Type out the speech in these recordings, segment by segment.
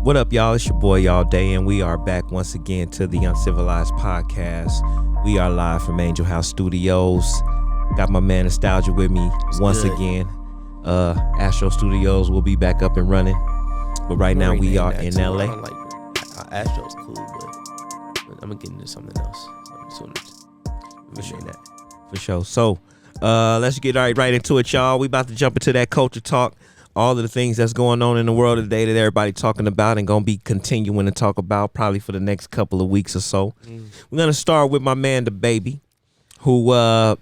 What up, y'all? It's your boy, Allday, and we are back once again to the Uncivilized podcast. We are live from Angel House Studios. Got my man Nostalgia with me once again. Astro Studios will be back up and running, but right now we are in LA. Astro's cool, but I'm gonna get into something else. For sure. So, let's get right into it, y'all. We about to jump into that culture talk. All of the things that's going on in the world today that everybody talking about and gonna be continuing to talk about probably for the next couple of weeks or so. We're gonna start with my man Dababy, who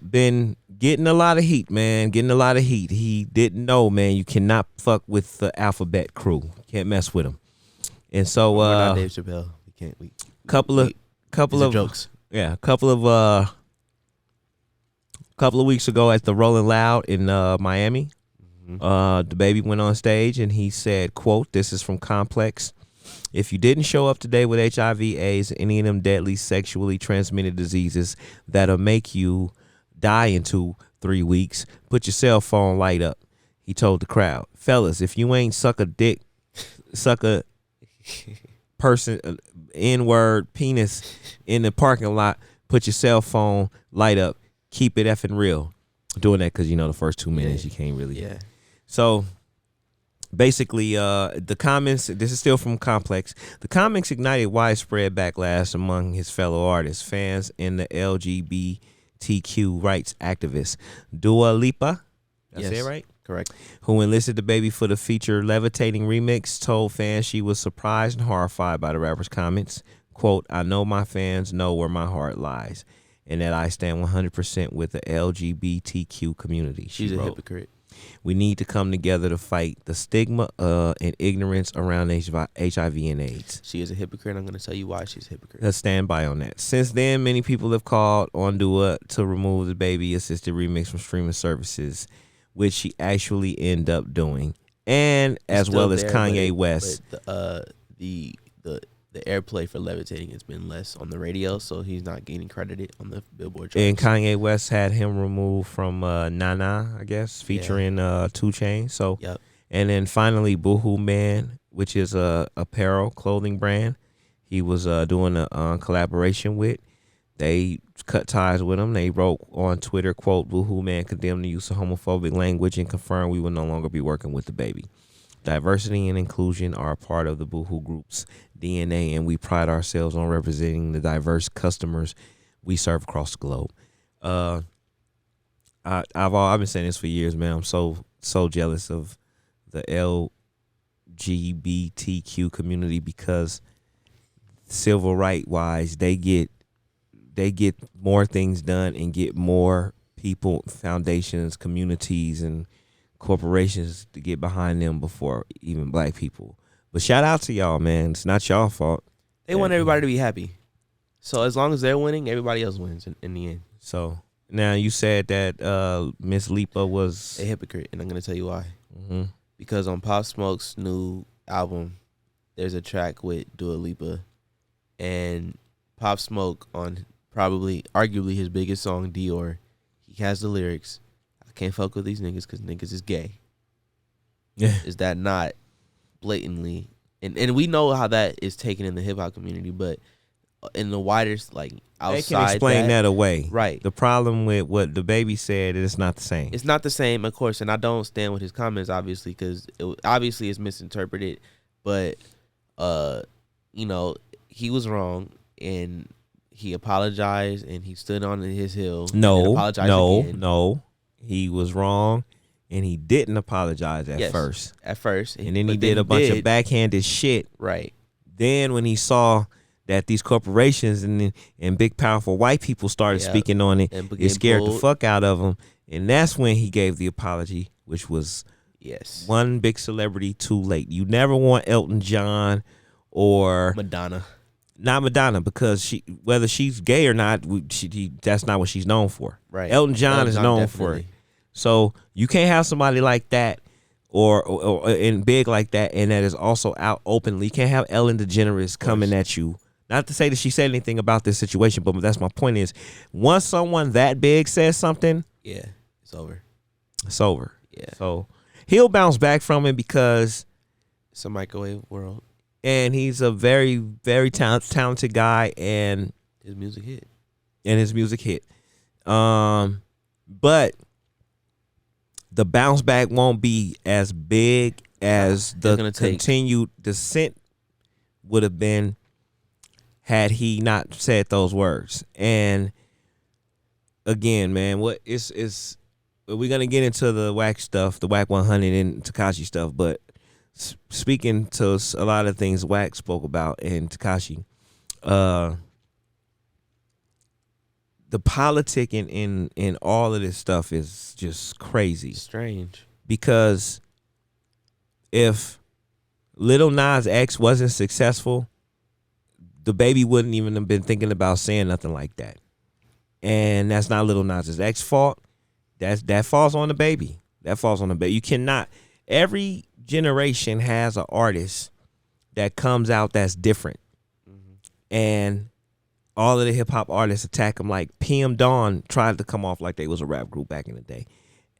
been getting a lot of heat, man. He didn't know, man. You cannot fuck with the Alphabet crew. You can't mess with them. And so, we're not Dave Chappelle. We can't. Couple of jokes. Yeah, a couple of weeks ago at the Rolling Loud in Miami. Dababy went on stage and he said, quote, this is from Complex. If you didn't show up today with HIV, AIDS, any of them deadly sexually transmitted diseases that'll make you die in 2-3 weeks, put your cell phone light up. He told the crowd, fellas, if you ain't suck a person, N-word, penis in the parking lot, put your cell phone light up. Keep it effing real. Doing that because, the first 2 minutes you can't really. Yeah. So basically, the comments, this is still from Complex. The comments ignited widespread backlash among his fellow artists, fans, and the LGBTQ rights activists. Dua Lipa, did I say it right? Correct. Who enlisted Dababy for the feature Levitating remix, told fans she was surprised and horrified by the rapper's comments. Quote, I know my fans know where my heart lies and that I stand 100% with the LGBTQ community. She's a hypocrite. We need to come together to fight the stigma and ignorance around HIV and AIDS. She is a hypocrite. I'm going to tell you why she's a hypocrite. Let's stand by on that. Since then, many people have called on Dua to remove the Dababy-assisted remix from streaming services, which she actually ended up doing, and as well as Kanye West. But the airplay for Levitating has been less on the radio, so he's not gaining credited on the Billboard charts. And Kanye West had him removed from Nana, I guess, featuring 2 Chainz. So, yep. And then finally, Boohoo Man, which is a apparel clothing brand, he was doing a collaboration with. They cut ties with him. They wrote on Twitter, quote, Boohoo Man condemned the use of homophobic language and confirmed we will no longer be working with Dababy. Diversity and inclusion are a part of the Boohoo Group's DNA, and we pride ourselves on representing the diverse customers we serve across the globe. I've been saying this for years, man. I'm so jealous of the LGBTQ community because civil right wise, they get more things done and get more people, foundations, communities, and corporations to get behind them before even black people. But shout out to y'all, man. It's not y'all fault. They want everybody to be happy. So as long as they're winning, everybody else wins in the end. So now you said that Miss Lipa was a hypocrite, and I'm going to tell you why. Mm-hmm. Because on Pop Smoke's new album, there's a track with Dua Lipa, and Pop Smoke on arguably his biggest song, Dior, he has the lyrics, I can't fuck with these niggas because niggas is gay. Yeah. Is that not blatantly? And we know how that is taken in the hip-hop community, but in the wider, like, outside, they can explain that away. Right. The problem with what Dababy said is it's not the same. It's not the same, of course, and I don't stand with his comments, obviously, because obviously it's misinterpreted, but, he was wrong, and he apologized, and he stood on his hill. No. He was wrong, and he didn't apologize at first. At first. And then he did a bunch of backhanded shit. Right. Then when he saw that these corporations and big, powerful white people started speaking on it, it scared the fuck out of him. And that's when he gave the apology, which was one big celebrity too late. You never want Elton John or Madonna. Not Madonna, because whether she's gay or not, that's not what she's known for. Right. Elton John is known for it. So you can't have somebody like that or and big like that, and that is also out openly. You can't have Ellen DeGeneres coming at you. Not to say that she said anything about this situation, but that's my point is, once someone that big says something, it's over. It's over. Yeah. So he'll bounce back from it because it's a microwave world. and he's a very, very talented guy, and His music hit. his music hit. But the bounce back won't be as big as the continued descent would have been had he not said those words. And again, man, we're gonna get into the whack stuff, the whack 100 and Tekashi stuff, but speaking to a lot of things Wack spoke about and Tekashi, the politicking in all of this stuff is just crazy. Strange. Because if Lil Nas X wasn't successful, Dababy wouldn't even have been thinking about saying nothing like that. And that's not Lil Nas X's fault. That falls on Dababy. That falls on Dababy. You cannot. Every generation has an artist that comes out that's different. Mm-hmm. And all of the hip hop artists attack them. Like PM Dawn tried to come off like they was a rap group back in the day.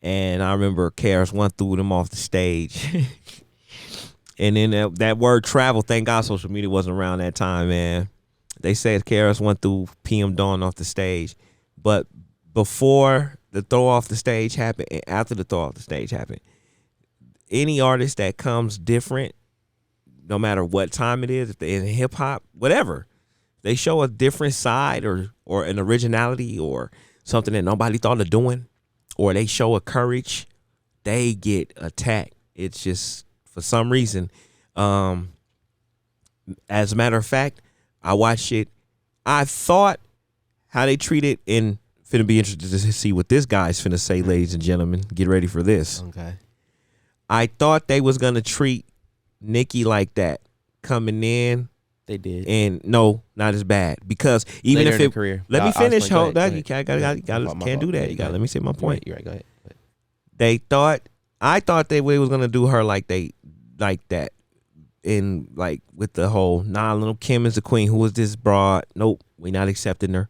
And I remember KRS-One threw them off the stage. And then that word travel, thank God social media wasn't around that time, man. They said KRS-One threw PM Dawn off the stage. But before the throw off the stage happened and after the throw off the stage happened, any artist that comes different, no matter what time it is, if they're in hip hop, whatever, they show a different side or an originality or something that nobody thought of doing, or they show a courage, they get attacked. It's just, for some reason, as a matter of fact, I watched it. I thought how they treated, and finna be interested to see what this guy's finna say, ladies and gentlemen. Get ready for this. Okay. I thought they was gonna treat Nicki like that coming in. They did, and no, not as bad, because even later if it, career. Let me finish. Hold that. You can't do that. You got. Let me say my point. You're right. Go ahead. I thought they was gonna do her like that, in like with the whole Lil' Kim is the queen. Who is this broad? Nope, we not accepting her.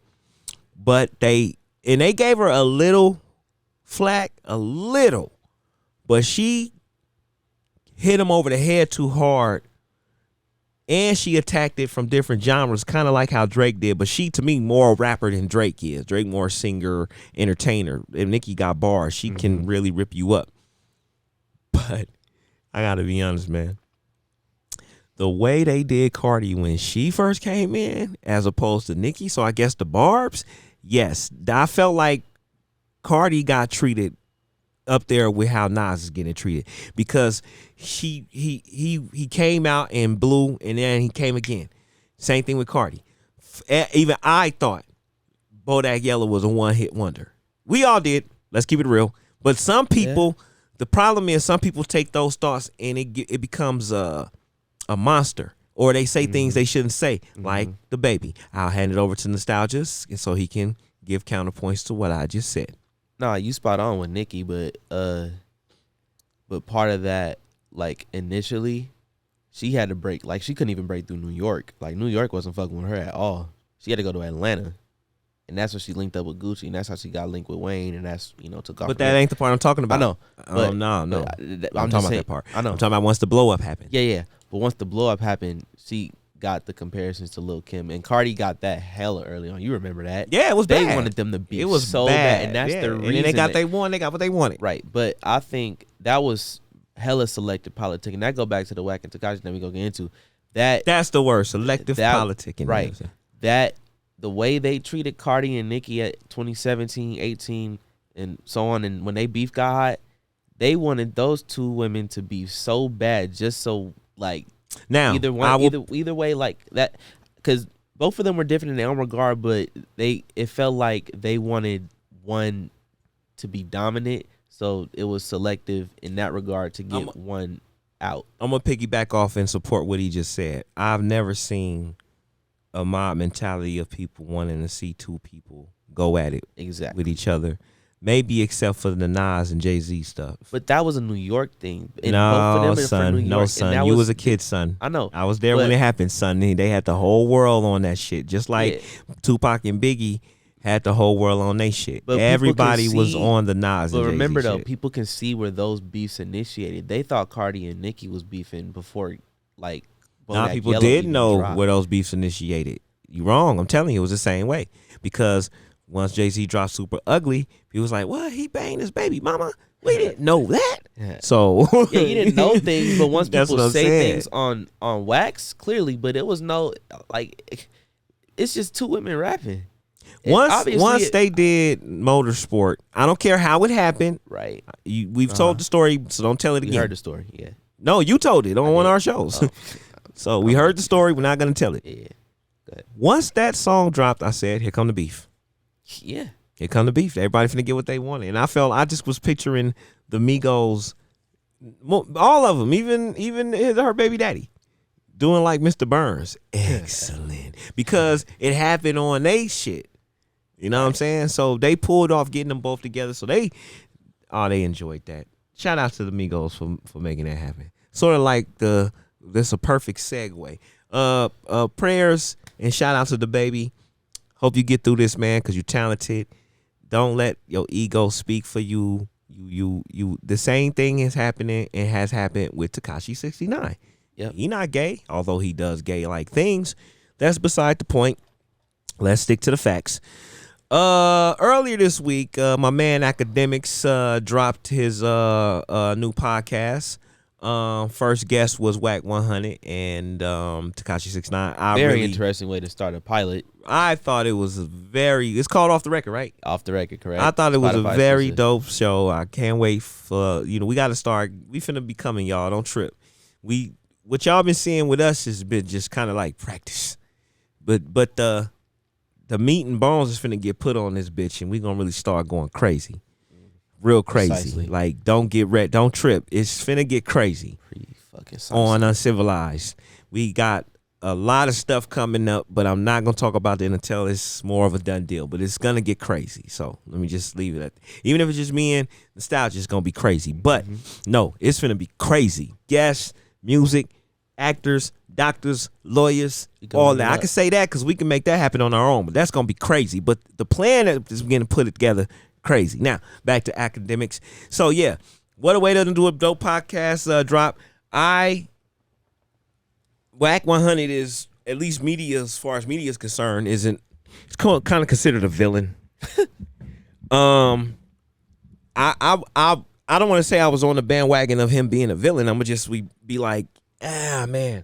But they gave her a little flack, but she hit him over the head too hard. And she attacked it from different genres, kind of like how Drake did. But she, to me, more rapper than Drake is. Drake more singer, entertainer. If Nicki got bars, she can really rip you up. But I got to be honest, man. The way they did Cardi when she first came in, as opposed to Nicki, so I guess the barbs, yes. I felt like Cardi got treated up there with how Nas is getting treated, because he came out and blew, and then he came again. Same thing with Cardi. Even I thought Bodak Yellow was a one-hit wonder. We all did. Let's keep it real. But some people, the problem is some people take those thoughts and it becomes a monster, or they say things they shouldn't say, like Dababy. I'll hand it over to Nostalgia so he can give counterpoints to what I just said. Nah, you spot on with Nicki, but part of that, like, initially, she had to break. Like, she couldn't even break through New York. Like, New York wasn't fucking with her at all. She had to go to Atlanta, and that's when she linked up with Gucci, and that's how she got linked with Wayne, and that's, took off. But that ain't the part I'm talking about. I know. No. I'm talking about that part. I know. I'm talking about once the blow up happened. Yeah. But once the blow up happened, she got the comparisons to Lil' Kim, and Cardi got that hella early on. You remember that? Yeah, it was bad. They wanted them to be. It was so bad, and that's the reason. And then they got they got what they wanted. Right, but I think that was hella selective politicking. That go back to the Wack and Tekashi that we go get into. That's the word, selective politicking. Right. That the way they treated Cardi and Nicki at 2017, 18, and so on, and when they beef got hot, they wanted those two women to be so bad, just so like. Now, either way, like that, because both of them were different in their own regard, but it felt like they wanted one to be dominant, so it was selective in that regard to get one out. I'm gonna piggyback off and support what he just said. I've never seen a mob mentality of people wanting to see two people go at it with each other. Maybe except for the Nas and Jay-Z stuff. But that was a New York thing. And no, son. You was a kid, son. I know. I was there when it happened, son. They had the whole world on that shit. Just like Tupac and Biggie had the whole world on their shit. But everybody was on the Nas and Jay-Z remember, though, shit. people can see where those beefs initiated. They thought Cardi and Nicki was beefing before, like, Now Bodak people Yellow did even know dropped. where those beefs initiated. You wrong. I'm telling you, it was the same way. Because once Jay-Z dropped Super Ugly, he was like, "What? He banged his baby mama? We didn't know that." So Yeah, you didn't know things, but once That's people what I'm say saying. things on wax, clearly, but it was no like. It's just two women rapping. Once they did Motorsport, I don't care how it happened. Right. We've told the story, so don't tell it We again. heard the story. Yeah. No, you told it on one of our shows. Oh. So we heard the story. We're not gonna tell it. Yeah. Good. Once that song dropped, I said, "Here come the beef. Yeah. Here come the beef. Everybody finna get what they wanted." And I just was picturing the Migos, all of them, even her baby daddy, doing like Mr. Burns. Excellent, because it happened on they shit. You know what I'm saying? So they pulled off getting them both together. So they enjoyed that. Shout out to the Migos for making that happen. Sort of like that's a perfect segue. Prayers and shout out to Dababy. Hope you get through this, man, because you're talented. Don't let your ego speak for you. You the same thing is happening and has happened with Tekashi 69. Yep. He not gay, although he does gay like things. That's beside the point. Let's stick to the facts. Earlier this week, my man Akademiks dropped his new podcast. First guest was Whack 100 and Tekashi 69. Very interesting way to start a pilot. I thought it was it's called Off the Record, right? Off the record, correct? I thought it was Spotify a very exclusive. dope show. I can't wait for, we got to start. We finna be coming, y'all. Don't trip. What y'all been seeing with us has been just kind of like practice. But the meat and bones is finna get put on this bitch, and we gonna really start going crazy. Real crazy. Precisely. Like, don't trip. It's finna get crazy. Pretty fucking On Uncivilized. We got a lot of stuff coming up, but I'm not gonna talk about it until it's more of a done deal. But it's gonna get crazy. So let me just leave it at that. Even if it's just me and Nostalgia, it's gonna be crazy. But no, it's finna be crazy. Guests, music, actors, doctors, lawyers, all that. I can say that because we can make that happen on our own, but that's gonna be crazy. But the plan that is gonna put it together, crazy. Now back to Akademiks. So yeah, what a way to do a dope podcast drop. Whack 100 is, at least media, as far as media is concerned, it's kind of considered a villain. I don't want to say I was on the bandwagon of him being a villain. I'm gonna be like, man,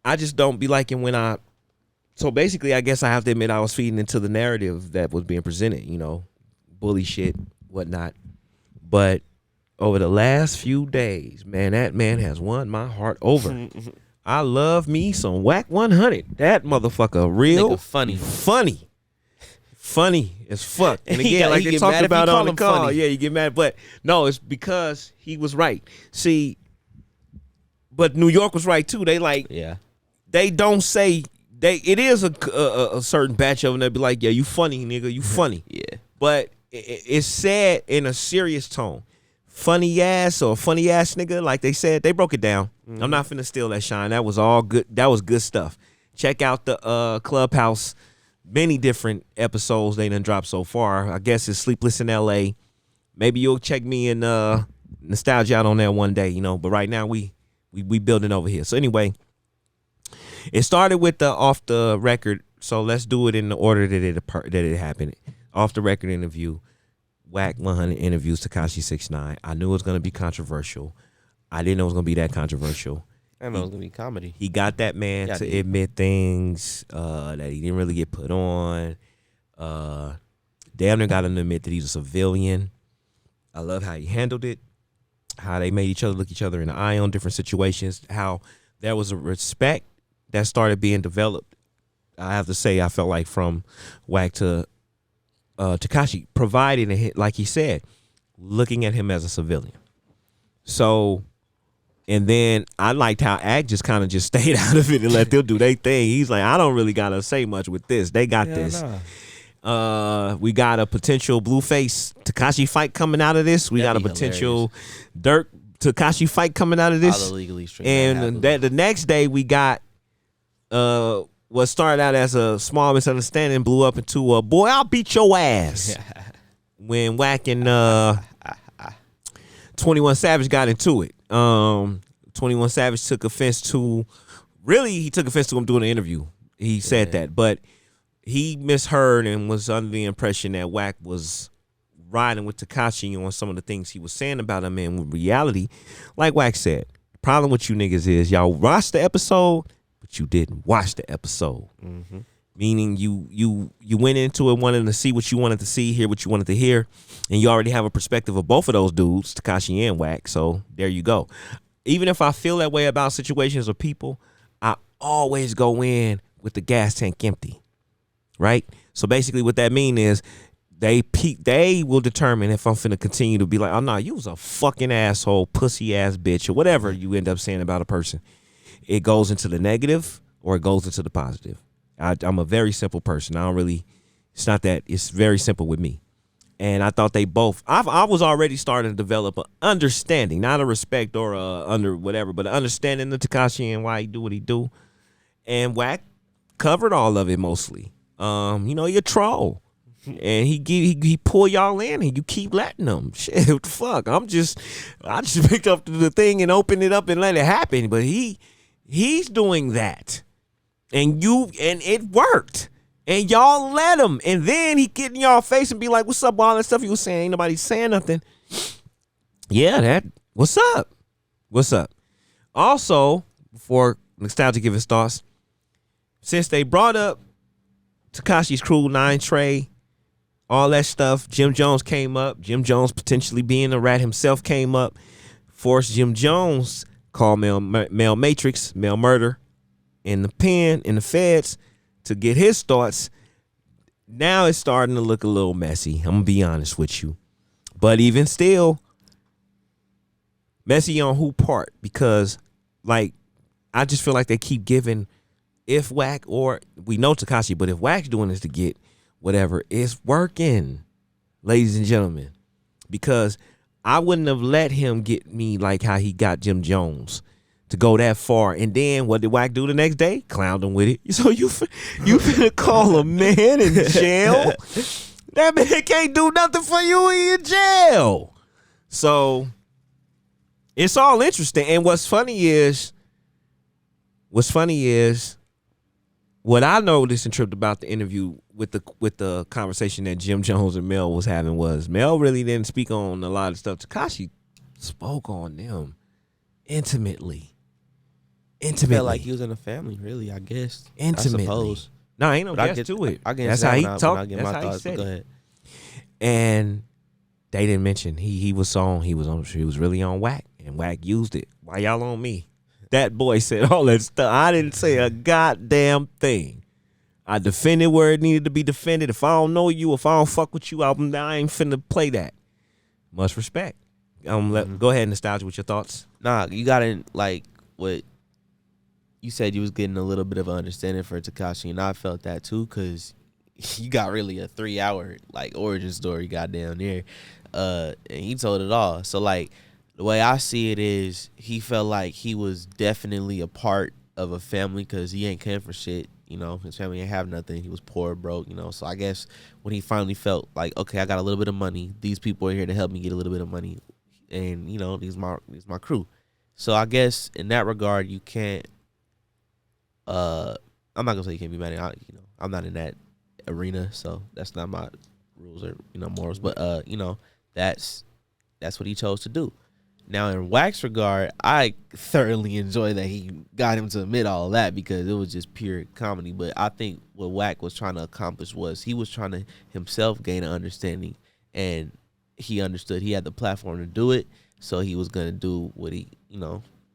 I just don't be liking when so basically I guess I have to admit I was feeding into the narrative that was being presented, bully shit, whatnot. But over the last few days, man, that man has won my heart over. I love me some Whack 100. That motherfucker real Nigga funny as fuck. And He again, like get they talked mad if you about call on the him call, funny. yeah, you get mad. But no, it's because he was right. See, but New York was right too. They don't say it is a certain batch of them that be like, yeah, you funny, nigga, you funny. Yeah. But it's said in a serious tone. Funny ass or funny ass nigga, like they said, they broke it down. I'm not finna steal that shine. That was all good. That was good stuff. Check out the Clubhouse. Many different episodes they done dropped so far. I guess it's Sleepless in LA. Maybe you'll check me and Nostalgia out on that one day, But right now we building over here. So anyway, it started with the off the record. So let's do it in the order that it happened. Off the record interview. Whack 100 interviews Tekashi 69. I knew it was going to be controversial. I didn't know it was going to be that controversial. I know it was going to be comedy. He got that man to admit things that he didn't really get put on. Damn near got him to admit that he's a civilian. I love how he handled it, how they made each other look each other in the eye on different situations, how there was a respect that started being developed. I have to say, I felt like from Whack to Tekashi, providing a hit, like he said, looking at him as a civilian. So, and then I liked how Act just kind of just stayed out of it and let them do their thing. He's like, I don't really gotta say much with this. They got this. We got a potential Blueface Tekashi fight coming out of this. We got a potential Dirk Tekashi fight coming out of this. And the next day we got what started out as a small misunderstanding blew up into a boy, I'll beat your ass. When Whack and 21 Savage got into it. 21 Savage took offense to Really, he took offense to him doing the interview. He said that, but he misheard and was under the impression that Wack was riding with Tekashi on some of the things he was saying about him. And in reality, like Wack said, the problem with you niggas is y'all watched the episode, but you didn't watch the episode. Mm-hmm. Meaning you went into it wanting to see what you wanted to see, hear what you wanted to hear, and you already have a perspective of both of those dudes, Tekashi and Wack. So there you go. Even if I feel that way about situations or people, I always go in with the gas tank empty, right? So basically what that means is they will determine if I'm finna continue to be like, oh no, you was a fucking asshole, pussy ass bitch, or whatever you end up saying about a person. It goes into the negative or it goes into the positive. I'm a very simple person. It's very simple with me. And I thought they both, I was already starting to develop an understanding, not a respect or under whatever, but an understanding of Tekashi and why he do what he do. And Wack covered all of it mostly. You're a troll. And he pull y'all in and you keep letting them. Shit, what the fuck? I just picked up the thing and opened it up and let it happen. But he's doing that. And it worked. And y'all let him. And then he get in y'all face and be like, what's up, all that stuff you was saying? Ain't nobody saying nothing. Yeah, what's up? What's up? Also, before Nostalgia give his thoughts, since they brought up Tekashi's crew, 9 Trey, all that stuff, Jim Jones came up. Jim Jones potentially being a rat himself came up. Forced Jim Jones, called Mel Matrix, Mel Murder, in the pen, in the feds, to get his thoughts. Now it's starting to look a little messy. I'm going to be honest with you. But even still, messy on who part? Because, I just feel like they keep giving, if Wack, or we know Tekashi, but if Wack's doing this to get whatever, it's working, ladies and gentlemen. Because I wouldn't have let him get me like how he got Jim Jones to go that far. And then what did Wack do the next day? Clowned him with it. So you finna call a man in jail? That man can't do nothing for you in jail. So it's all interesting. And what's funny is what I noticed and tripped about the interview with the conversation that Jim Jones and Mel was having was Mel really didn't speak on a lot of stuff. Tekashi spoke on them intimately. Felt like he was in a family, really, I guess. Intimately. I suppose. No, ain't no guess to it. That's how he talked. That's how he said it. And they didn't mention he was really on Wack, and Wack used it. Why y'all on me? That boy said all that stuff. I didn't say a goddamn thing. I defended where it needed to be defended. If I don't know you, if I don't fuck with you, I ain't finna play that. Much respect. Go ahead, Nostalgia, with your thoughts. Nah, you gotta, what you said, you was getting a little bit of an understanding for Tekashi, and I felt that too, because you got really a 3-hour origin story goddamn there, and he told it all. So the way I see it is, he felt like he was definitely a part of a family, because he ain't caring for shit. His family ain't have nothing. He was poor, broke. So I guess when he finally felt like, okay, I got a little bit of money, these people are here to help me get a little bit of money, and these my crew. So I guess in that regard, you can't. I'm not gonna say you can't be mad at. I'm not in that arena, so that's not my rules or morals. But that's what he chose to do. Now in Wack's regard, I thoroughly enjoy that he got him to admit all of that, because it was just pure comedy. But I think what Wack was trying to accomplish was he was trying to himself gain an understanding, and he understood he had the platform to do it, so he was gonna do what he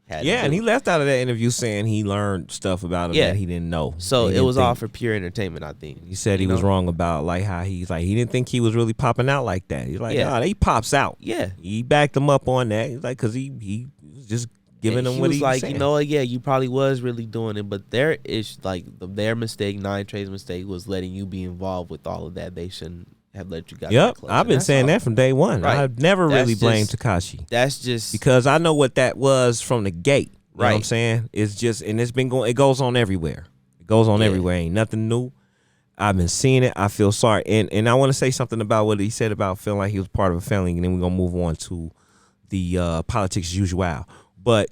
had. Yeah, and he left out of that interview saying he learned stuff about him that he didn't know. So it was all for pure entertainment, I think. He said he was wrong about how he's he didn't think he was really popping out like that. He's like, nah, he pops out. Yeah. He backed him up on that. He's like, because he was just giving him what he was saying. You probably was really doing it, but their their mistake, 9 Trey's mistake, was letting you be involved with all of that. They shouldn't have let you guys. Yep, I've been saying that from day one. Right. I've never really blamed Tekashi. That's just because I know what that was from the gate. You know what I'm saying? It's just, and it's been going, it goes on everywhere. It goes on everywhere. Ain't nothing new. I've been seeing it. I feel sorry. And I want to say something about what he said about feeling like he was part of a family, and then we're going to move on to the politics as usual. But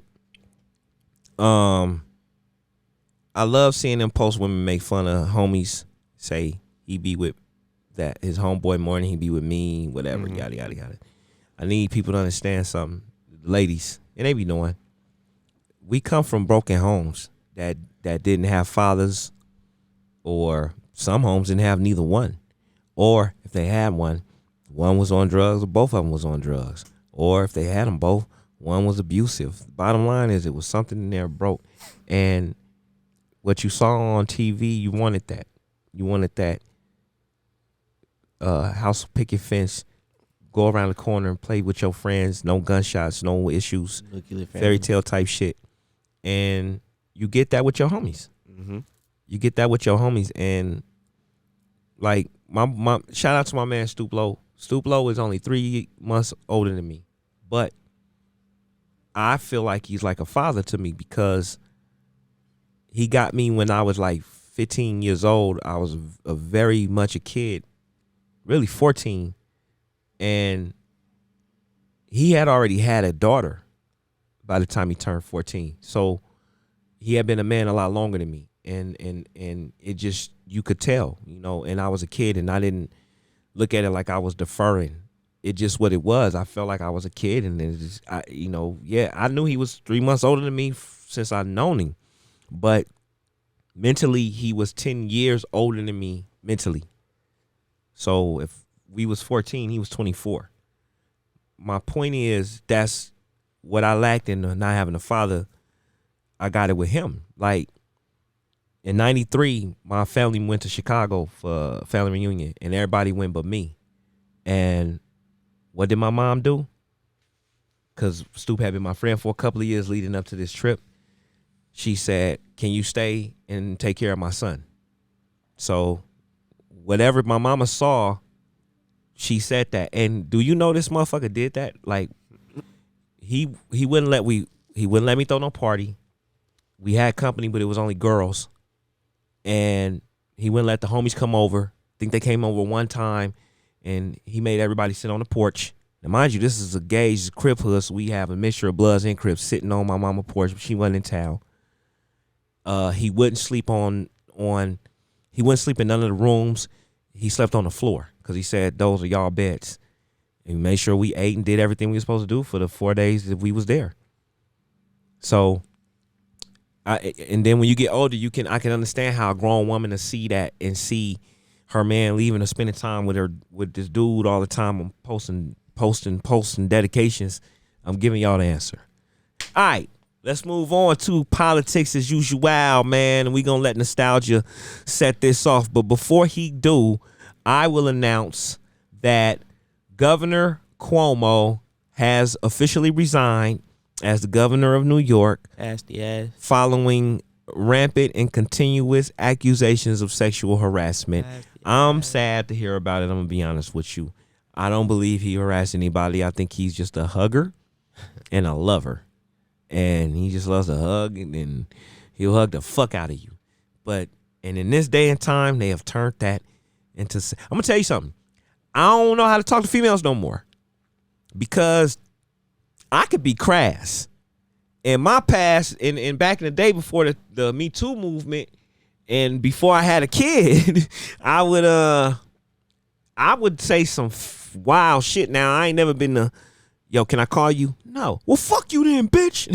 I love seeing them post women make fun of homies. Say he be with that his homeboy more than he be with me. Whatever. Yada yada yada. I need people to understand something, ladies, and they be knowing. We come from broken homes that didn't have fathers, or some homes didn't have neither one, or if they had one was on drugs, or both of them was on drugs, or if they had them both, one was abusive. Bottom line is, it was something in there broke, and what you saw on TV, you wanted that. You wanted that house picket fence, go around the corner and play with your friends, no gunshots, no issues, fairy tale type shit. And you get that with your homies. You get that with your homies. And like my shout out to my man Stoop Low. Stoop Low is only 3 months older than me, but I feel like he's like a father to me, because he got me when I was like 15 years old. I was a very much a kid, really 14, and he had already had a daughter by the time he turned 14. So he had been a man a lot longer than me, and it just, you could tell, you know. And I was a kid, and I didn't look at it like I was deferring. It just what it was. I felt like I was a kid, and it just, I knew he was 3 months older than me since I'd known him, but mentally he was 10 years older than me mentally. So if we was 14, he was 24. My point is, that's what I lacked in not having a father. I got it with him. Like in '93, my family went to Chicago for a family reunion, and everybody went but me. And what did my mom do? Because Stoop had been my friend for a couple of years leading up to this trip. She said, "Can you stay and take care of my son?" So whatever my mama saw, she said that. And do you know this motherfucker did that? Like he wouldn't let me throw no party. We had company, but it was only girls. And he wouldn't let the homies come over. I think they came over one time, and he made everybody sit on the porch. Now, mind you, this is a gauge crib hood, so we have a mixture of Bloods and Crips sitting on my mama porch, but she wasn't in town. He wouldn't sleep he wouldn't sleep in none of the rooms. He slept on the floor because he said those are y'all beds. And we made sure we ate and did everything we were supposed to do for the 4 days that we was there. So, and then when you get older, I can understand how a grown woman to see that and see her man leaving or spending time with this dude all the time. I'm posting dedications. I'm giving y'all the answer. All right, let's move on to politics as usual, man. And we gonna let Nostalgia set this off. But before he do, I will announce that Governor Cuomo has officially resigned as the governor of New York, following rampant and continuous accusations of sexual harassment. I'm sad to hear about it. I'm gonna be honest with you. I don't believe he harassed anybody. I think he's just a hugger and a lover, and he just loves to hug, and then he'll hug the fuck out of you. And in this day and time, they have turned that into. I'm gonna tell you something. I don't know how to talk to females no more, because I could be crass. In my past, and back in the day before the Me Too movement, and before I had a kid, I would say some wild shit. Now, I ain't never been to, yo, can I call you? No. Well, fuck you then, bitch.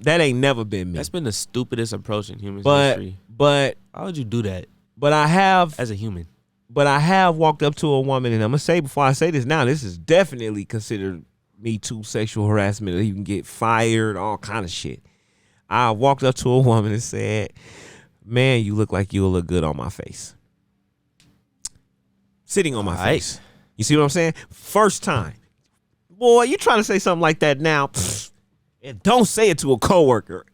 That ain't never been me. That's been the stupidest approach in human history. But why would you do that? But I have, as a human. But I have walked up to a woman, and I'm gonna say before I say this now, this is definitely considered Me Too sexual harassment. You can get fired, all kind of shit. I walked up to a woman and said, "Man, you look like you'll look good on my face." Sitting on my face. You see what I'm saying? First time. Boy, you trying to say something like that now. And don't say it to a coworker.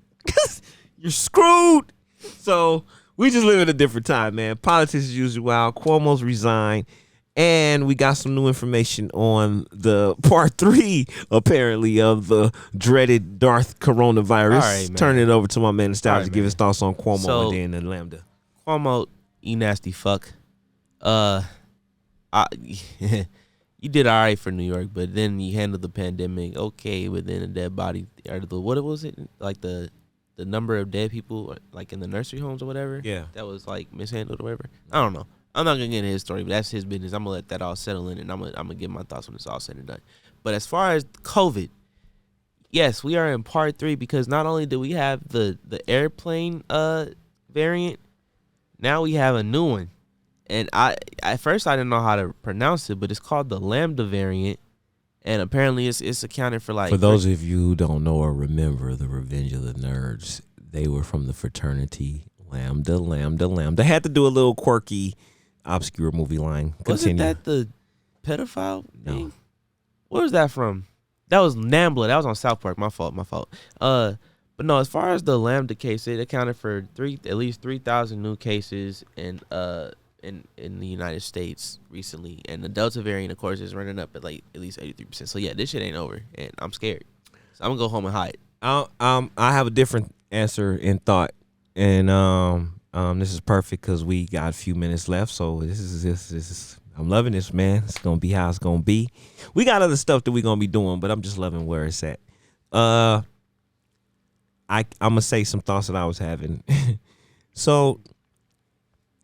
You're screwed. So we just live in a different time, man. Politics as usual. Cuomo's resigned. And we got some new information on the part 3, apparently, of the dreaded Darth coronavirus. All right, turn it over to my man Nostalgia to give his thoughts on Cuomo and then the Lambda. Cuomo, you nasty fuck. You did all right for New York, but then you handled the pandemic okay, but then a dead body, or what was it? Like the the number of dead people like in the nursery homes or whatever. Yeah. That was like mishandled or whatever. I don't know. I'm not gonna get into his story, but that's his business. I'm gonna let that all settle in, and I'm gonna give my thoughts when it's all said and done. But as far as COVID, yes, we are in part 3 because not only do we have the airplane variant, now we have a new one. And at first I didn't know how to pronounce it, but it's called the Lambda variant, and apparently it's accounted for like. For those of you who don't know or remember the Revenge of the Nerds, they were from the fraternity Lambda. They had to do a little quirky, obscure movie line. Wasn't that the pedophile thing? Where was that from? That was Nambla. That was on South Park. My fault. But no, as far as the Lambda case, it accounted for at least 3,000 new cases in the United States recently, and the Delta variant, of course, is running up at like at least 83%. So yeah, this shit ain't over, and I'm scared. So I'm gonna go home and hide. I have a different answer in thought, and this is perfect because we got a few minutes left. So this is I'm loving this, man. It's gonna be how it's gonna be. We got other stuff that we're gonna be doing, but I'm just loving where it's at. I'm gonna say some thoughts that I was having. So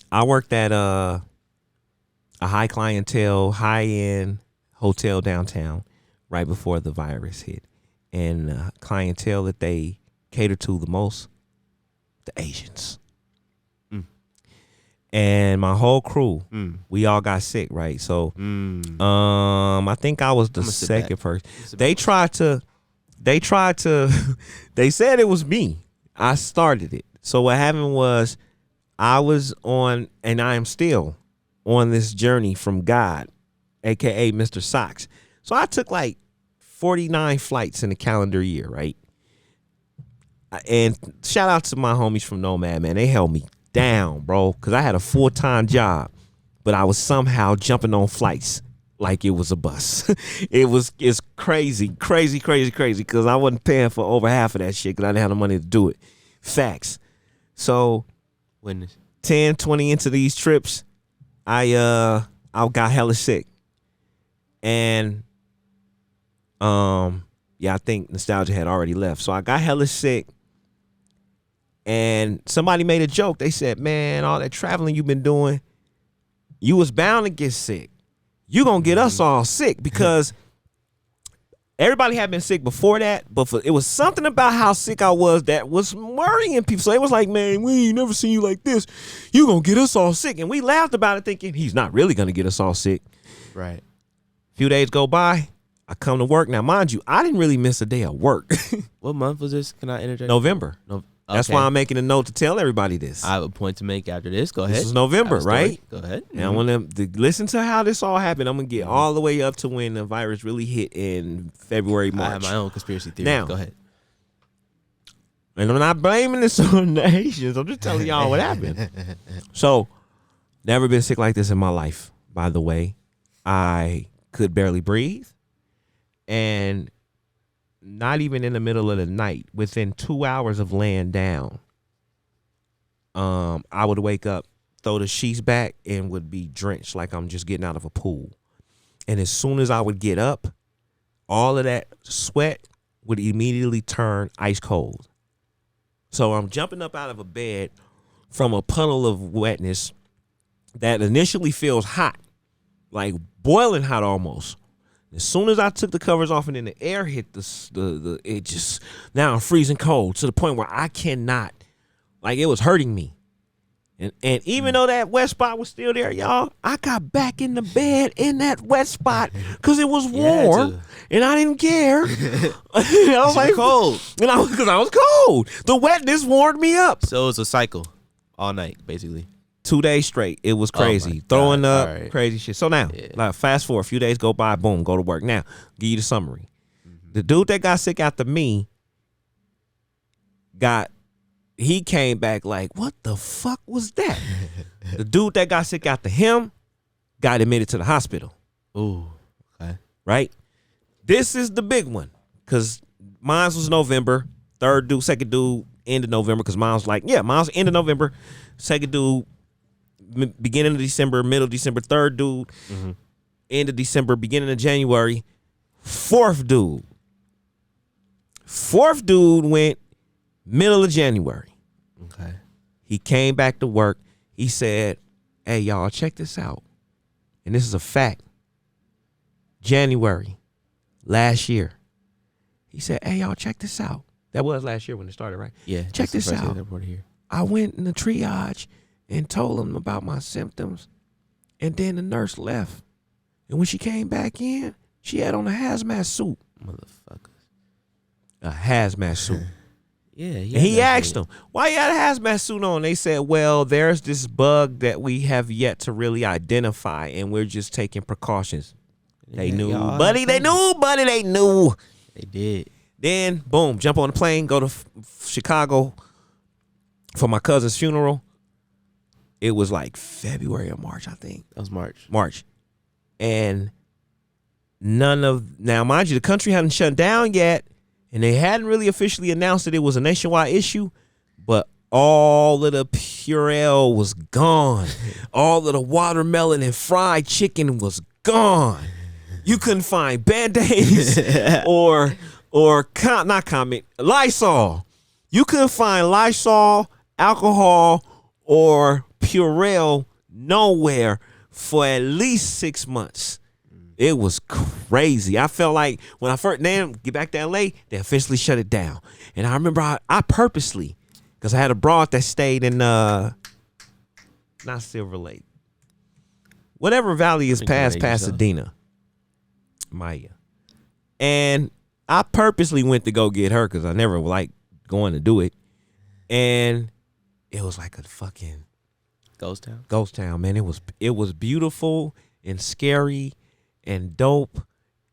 I worked at a high clientele, high end hotel downtown right before the virus hit, and clientele that they cater to the most, the Asians. And my whole crew, we all got sick, right? So, I think I was the second person. They said it was me. I started it. So what happened was, I was on, and I am still on this journey from God, aka Mr. Socks. So I took like 49 flights in a calendar year, right? And shout out to my homies from Nomad, man. They held me down, bro, because I had a full-time job, but I was somehow jumping on flights like it was a bus. It's crazy because I wasn't paying for over half of that shit because I didn't have the money to do it. Facts. So when 10, 20 into these trips, I got hella sick. And I think Nostalgia had already left. So I got hella sick. And somebody made a joke. They said, man, all that traveling you've been doing, you was bound to get sick. You gonna get us all sick because everybody had been sick before that, but it was something about how sick I was that was worrying people. So it was like, man, we ain't never seen you like this. You gonna get us all sick. And we laughed about it thinking he's not really gonna get us all sick. Right. A few days go by, I come to work. Now, mind you, I didn't really miss a day of work. What month was this? Can I interject? November. That's Okay. why I'm making a note to tell everybody this. I have a point to make after this. Go ahead. This is November, right? Go ahead. And I want to listen to how this all happened. I'm going to get all the way up to when the virus really hit in February, March. I have my own conspiracy theory. Now, go ahead. And I'm not blaming this on the Asians. I'm just telling y'all what happened. So, never been sick like this in my life, by the way. I could barely breathe. And not even in the middle of the night, within 2 hours of laying down, I would wake up, throw the sheets back, and would be drenched like I'm just getting out of a pool. And as soon as I would get up, all of that sweat would immediately turn ice cold. So I'm jumping up out of a bed from a puddle of wetness that initially feels hot, like boiling hot almost. As soon as I took the covers off and then the air hit it just, now I'm freezing cold to the point where I cannot, like it was hurting me. And even though that wet spot was still there, y'all, I got back in the bed in that wet spot because it was warm and I didn't care. I was like cold. And because I was cold. The wetness warmed me up. So it's a cycle all night, basically. 2 days straight. It was crazy. Throwing up, crazy shit. So now, like fast forward, a few days go by, boom, go to work. Now, give you the summary. The dude that got sick after me he came back like, what the fuck was that? The dude that got sick after him got admitted to the hospital. Ooh, okay. Right? This is the big one. Because mine was November. Second dude, end of November. Because mine was mine's end of November. Second dude, beginning of December, middle of December. Third dude, end of December, beginning of January. Fourth dude went Middle of January. Okay. He came back to work. He said, hey, y'all, check this out. And this is a fact. January last year. He said, hey, y'all, check this out. That was last year when it started, right? Yeah. Check this out. Here. I went in the triage and told them about my symptoms. And then the nurse left. And when she came back in, she had on a hazmat suit. Motherfuckers. A hazmat suit. Yeah. And he asked them, why you had a hazmat suit on? They said, well, there's this bug that we have yet to really identify, and we're just taking precautions. They knew, buddy. They knew, buddy. They knew. They did. Then, boom, jump on the plane, go to Chicago for my cousin's funeral. It was like February or March, I think. That was March. March. And now, mind you, the country hadn't shut down yet, and they hadn't really officially announced that it was a nationwide issue, but all of the Purell was gone. All of the watermelon and fried chicken was gone. You couldn't find Band-Aids Lysol. You couldn't find Lysol, alcohol, or Purell nowhere for at least 6 months. It was crazy. I felt like when I first get back to LA, they officially shut it down. And I remember I purposely, because I had a broad that stayed in not Silver Lake, whatever valley is past Pasadena, Maya. And I purposely went to go get her because I never liked going to do it. And it was like a fucking Ghost town, man. It was beautiful and scary and dope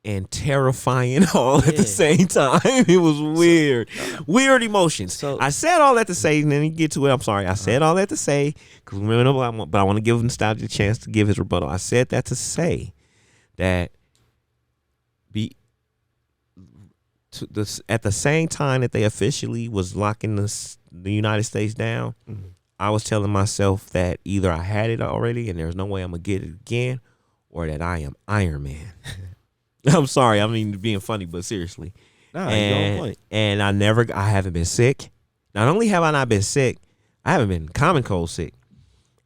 and terrifying all at the same time. It was weird. Weird emotions. So, I said all that to say, and then you get to it. I'm sorry. I said all that to say, because but I want to give Nostalgia a chance to give his rebuttal. I said that to say that at the same time that they officially was locking the United States down, I was telling myself that either I had it already and there's no way I'm going to get it again, or that I am Iron Man. I'm sorry. I mean, being funny, but seriously. Nah, you're on point. And I haven't been sick. Not only have I not been sick, I haven't been common cold sick.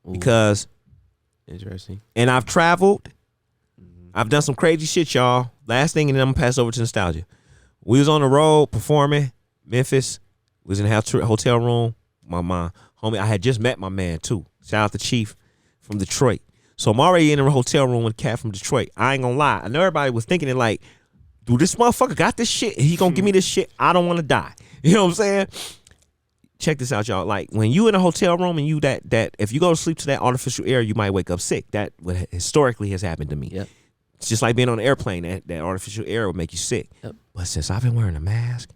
Ooh. Because. Interesting. And I've traveled. I've done some crazy shit, y'all. Last thing, and then I'm going to pass over to Nostalgia. We was on the road performing, Memphis. We was in a hotel room. My homie, I had just met my man, too. Shout out to Chief from Detroit. So I'm already in a hotel room with a cat from Detroit. I ain't gonna lie. I know everybody was thinking it like, dude, this motherfucker got this shit. He gonna give me this shit. I don't want to die. You know what I'm saying? Check this out, y'all. Like, when you in a hotel room and you that if you go to sleep to that artificial air, you might wake up sick. That what historically has happened to me. Yep. It's just like being on an airplane. That artificial air will make you sick. Yep. But since I've been wearing a mask,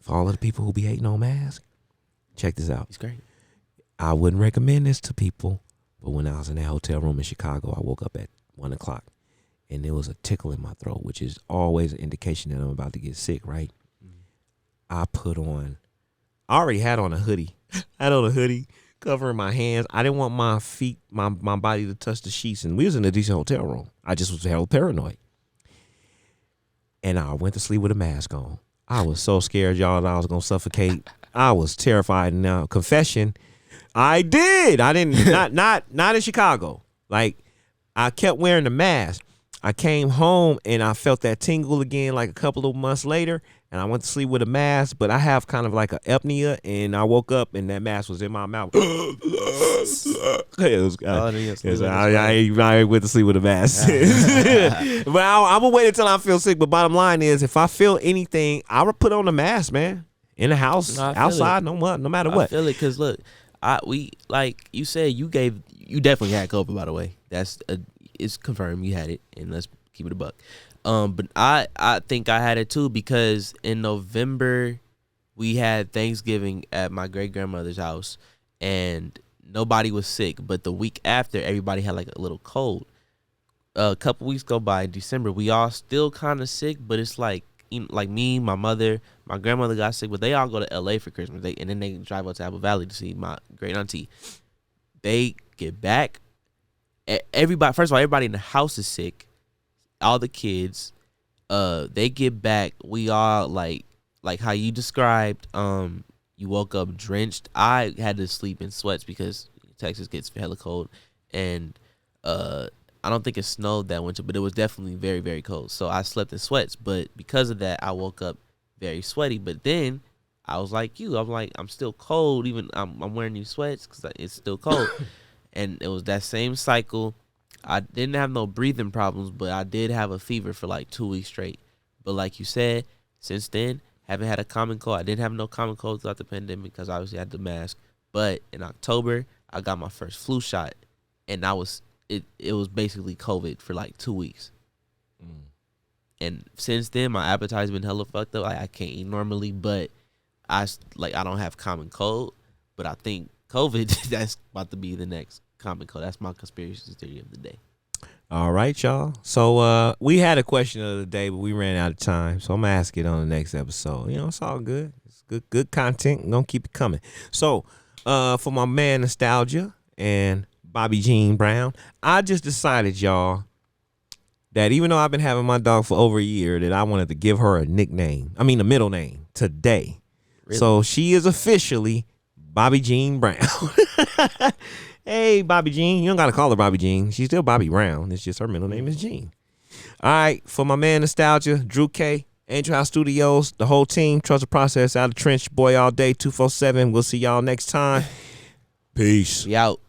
for all of the people who be hating on masks, check this out. It's great. I wouldn't recommend this to people. But when I was in that hotel room in Chicago, I woke up at 1 o'clock and there was a tickle in my throat, which is always an indication that I'm about to get sick, right? I already had on a hoodie. I had on a hoodie covering my hands. I didn't want my feet, my body to touch the sheets. And we was in a decent hotel room. I just was hella paranoid. And I went to sleep with a mask on. I was so scared, y'all, that I was going to suffocate. I was terrified. Now, confession, I did. I didn't not in Chicago. Like, I kept wearing the mask. I came home and I felt that tingle again like a couple of months later, and I went to sleep with a mask, but I have kind of like an apnea, and I woke up and that mask was in my mouth. I went to sleep with a mask. But I'm gonna wait until I feel sick. But bottom line is, if I feel anything, I would put on a mask, man. In the house, outside, no matter what. I feel it, because look, we like you said, you definitely had COVID, by the way. It's confirmed you had it, and let's keep it a buck. But I think I had it too, because in November we had Thanksgiving at my great grandmother's house, and nobody was sick. But the week after, everybody had like a little cold. A couple weeks go by in December, we all still kind of sick, but it's like me, my mother, my grandmother got sick, but they all go to LA for Christmas. And then they drive up to Apple Valley to see my great auntie. They get back. Everybody, first of all, everybody in the house is sick. All the kids, they get back. We all like like how you described, you woke up drenched. I had to sleep in sweats because Texas gets hella cold, and I don't think it snowed that winter, but it was definitely very, very cold. So I slept in sweats, but because of that, I woke up very sweaty. But then I was like you, I'm like, I'm still cold, even I'm wearing these sweats because it's still cold, and it was that same cycle. I didn't have no breathing problems, but I did have a fever for like 2 weeks straight. But like you said, since then, haven't had a common cold. I didn't have no common cold throughout the pandemic because obviously I had the mask. But in October, I got my first flu shot, and it was basically COVID for like 2 weeks. And since then, my appetite's been hella fucked up. I can't eat normally, but I don't have common cold. But I think COVID that's about to be the next common cold. That's my conspiracy theory of the day. All right, y'all. So we had a question of the day, but we ran out of time. So I'm gonna ask it on the next episode. It's all good. It's good content. I'm gonna keep it coming. So for my man Nostalgia and Bobby Jean Brown, I just decided, y'all, that even though I've been having my dog for over a year, that I wanted to give her a middle name today. Really? So she is officially Bobby Jean Brown. Hey, Bobby Jean. You don't got to call her Bobby Jean. She's still Bobby Brown. It's just her middle name is Jean. All right. For my man Nostalgia, Drew K, Angel House Studios, the whole team, Trust the Process, Out of Trench, Boy All Day, 247. We'll see y'all next time. Peace. We out.